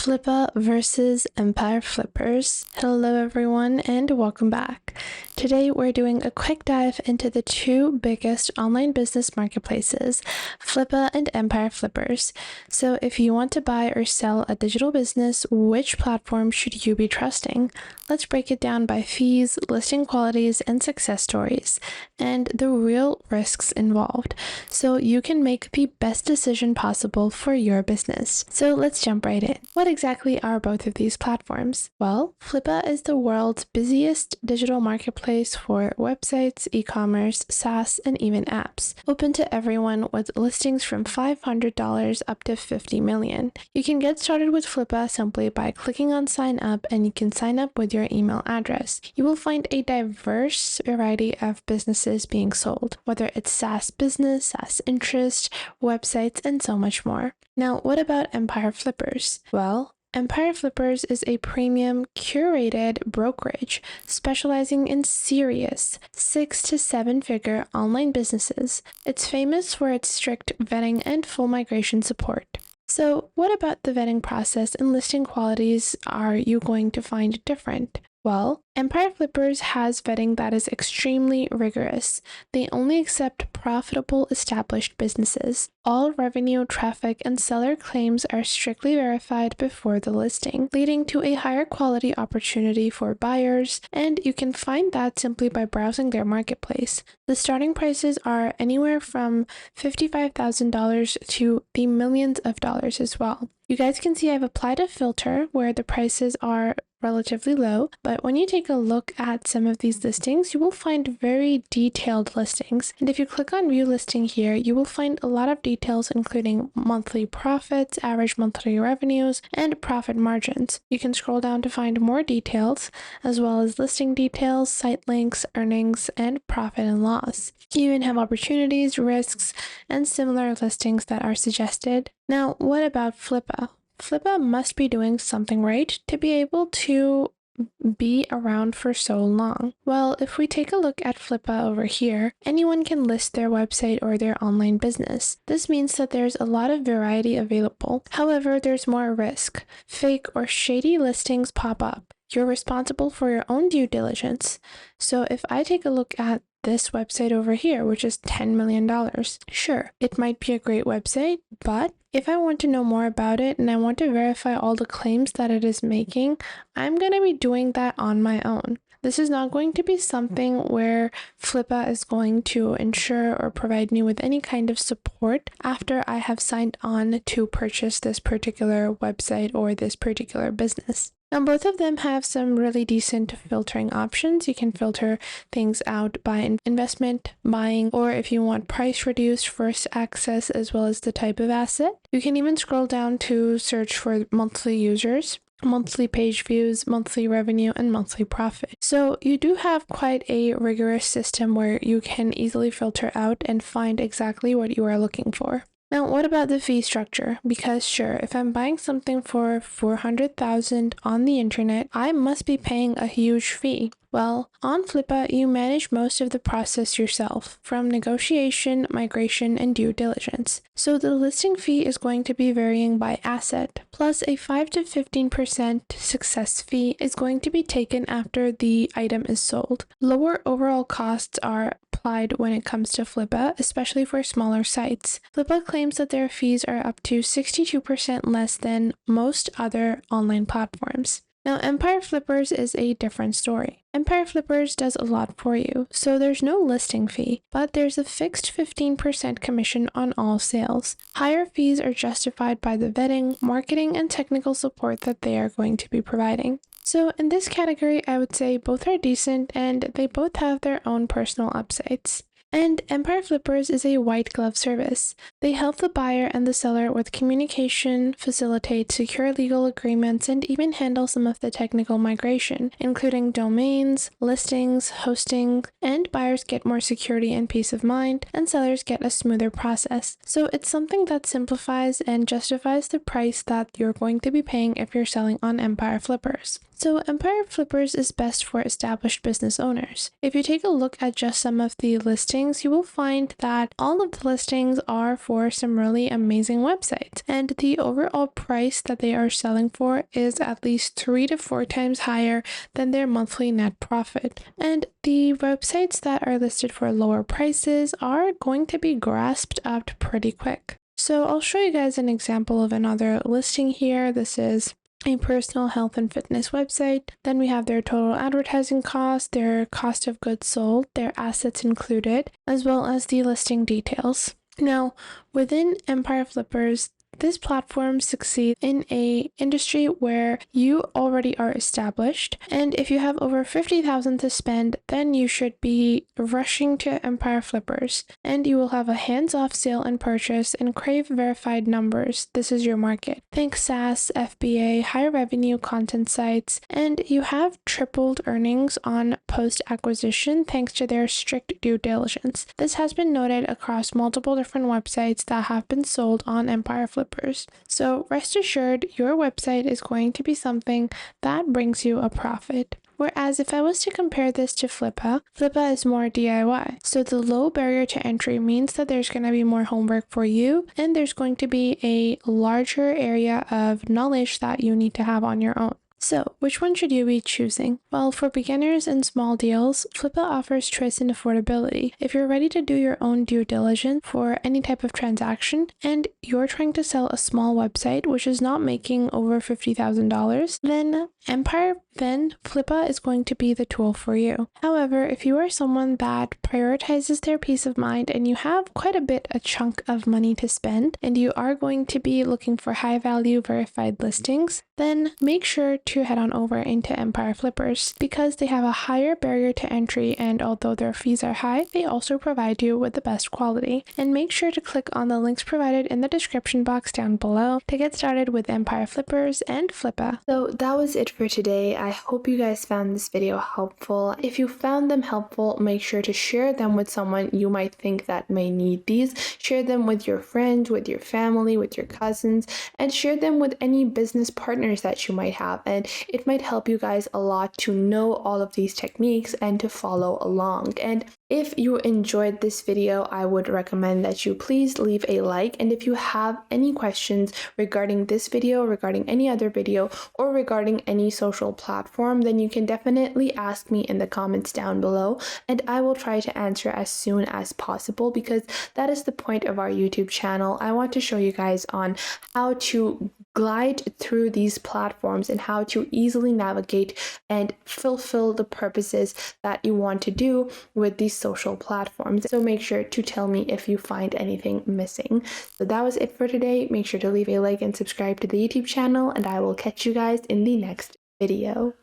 Flippa versus Empire Flippers. Hello everyone and welcome back. Today we're doing a quick dive into the two biggest online business marketplaces, Flippa and Empire Flippers. So if you want to buy or sell a digital business, which platform should you be trusting? Let's break it down by fees, listing qualities, and success stories, and the real risks involved, so you can make the best decision possible for your business. So let's jump right in. What exactly are both of these platforms? Well, Flippa is the world's busiest digital marketplace for websites, e-commerce, SaaS, and even apps, open to everyone with listings from $500 up to $50 million. You can get started with Flippa simply by clicking on sign up, and you can sign up with your email address. You will find a diverse variety of businesses being sold, whether it's SaaS business, SaaS interest, websites, and so much more. Now, what about Empire Flippers? Well, Empire Flippers is a premium, curated brokerage specializing in serious 6 to 7 figure online businesses. It's famous for its strict vetting and full migration support. So, what about the vetting process and listing qualities are you going to find different? Well, Empire Flippers has vetting that is extremely rigorous. They only accept profitable established businesses. All revenue, traffic, and seller claims are strictly verified before the listing, leading to a higher quality opportunity for buyers, and you can find that simply by browsing their marketplace. The starting prices are anywhere from $55,000 to the millions of dollars as well. You guys can see I've applied a filter where the prices are relatively low, but when you take a look at some of these listings, you will find very detailed listings. And if you click on view listing here, you will find a lot of details including monthly profits, average monthly revenues, and profit margins. You can scroll down to find more details, as well as listing details, site links, earnings, and profit and loss. You even have opportunities, risks, and similar listings that are suggested. Now, what about Flippa? Flippa must be doing something right to be able to be around for so long. Well, if we take a look at Flippa over here, anyone can list their website or their online business. This means that there's a lot of variety available. However, there's more risk. Fake or shady listings pop up. You're responsible for your own due diligence. So if I take a look at this website over here, which is $10 million. Sure, it might be a great website, but if I want to know more about it and I want to verify all the claims that it is making, I'm going to be doing that on my own. This is not going to be something where Flippa is going to ensure or provide me with any kind of support after I have signed on to purchase this particular website or this particular business. Now, both of them have some really decent filtering options. You can filter things out by investment, buying, or if you want price reduced, first access, as well as the type of asset. You can even scroll down to search for monthly users, monthly page views, monthly revenue, and monthly profit. So you do have quite a rigorous system where you can easily filter out and find exactly what you are looking for. Now, what about the fee structure? Because sure, if I'm buying something for $400,000 on the internet, I must be paying a huge fee. Well, on Flippa, you manage most of the process yourself, from negotiation, migration, and due diligence. So the listing fee is going to be varying by asset, plus a 5 to 15% success fee is going to be taken after the item is sold. Lower overall costs are applied when it comes to Flippa, especially for smaller sites. Flippa claims that their fees are up to 62% less than most other online platforms. Now, Empire Flippers is a different story. Empire Flippers does a lot for you, so there's no listing fee, but there's a fixed 15% commission on all sales. Higher fees are justified by the vetting, marketing, and technical support that they are going to be providing. So in this category, I would say both are decent and they both have their own personal upsides. And Empire Flippers is a white glove service. They help the buyer and the seller with communication, facilitate secure legal agreements, and even handle some of the technical migration, including domains, listings, hosting, and buyers get more security and peace of mind, and sellers get a smoother process. So it's something that simplifies and justifies the price that you're going to be paying if you're selling on Empire Flippers. So Empire Flippers is best for established business owners. If you take a look at just some of the listings, you will find that all of the listings are for some really amazing websites, and the overall price that they are selling for is at least 3 to 4 times higher than their monthly net profit. And the websites that are listed for lower prices are going to be grasped up pretty quick. So I'll show you guys an example of another listing here. This is a personal health and fitness website. Then we have their total advertising cost, their cost of goods sold, their assets included, as well as the listing details. Now, within Empire Flippers, this platform succeeds in a industry where you already are established, and if you have over $50,000 to spend, then you should be rushing to Empire Flippers, and you will have a hands-off sale and purchase and crave verified numbers. This is your market. Think SaaS, FBA, high revenue content sites, and you have tripled earnings on post-acquisition thanks to their strict due diligence. This has been noted across multiple different websites that have been sold on Empire Flippers. So rest assured, your website is going to be something that brings you a profit. Whereas if I was to compare this to Flippa is more DIY. So the low barrier to entry means that there's going to be more homework for you, and there's going to be a larger area of knowledge that you need to have on your own. So, which one should you be choosing? Well, for beginners and small deals, Flippa offers choice and affordability. If you're ready to do your own due diligence for any type of transaction and you're trying to sell a small website which is not making over $50,000, then Flippa is going to be the tool for you. However, if you are someone that prioritizes their peace of mind and you have quite a chunk of money to spend, and you are going to be looking for high value verified listings, then make sure to head on over into Empire Flippers because they have a higher barrier to entry, and although their fees are high, they also provide you with the best quality. And make sure to click on the links provided in the description box down below to get started with Empire Flippers and Flippa. So that was it for today. I hope you guys found this video helpful. If you found them helpful, make sure to share them with someone you might think that may need these. Share them with your friends, with your family, with your cousins, and share them with any business partners that you might have. And it might help you guys a lot to know all of these techniques and to follow along. And if you enjoyed this video, I would recommend that you please leave a like. And if you have any questions regarding this video, regarding any other video, or regarding any social platform, then you can definitely ask me in the comments down below, and I will try to answer as soon as possible because that is the point of our YouTube channel. I want to show you guys on how to glide through these platforms and how to easily navigate and fulfill the purposes that you want to do with these social platforms. So make sure to tell me if you find anything missing. So that was it for today. Make sure to leave a like and subscribe to the YouTube channel, and I will catch you guys in the next video.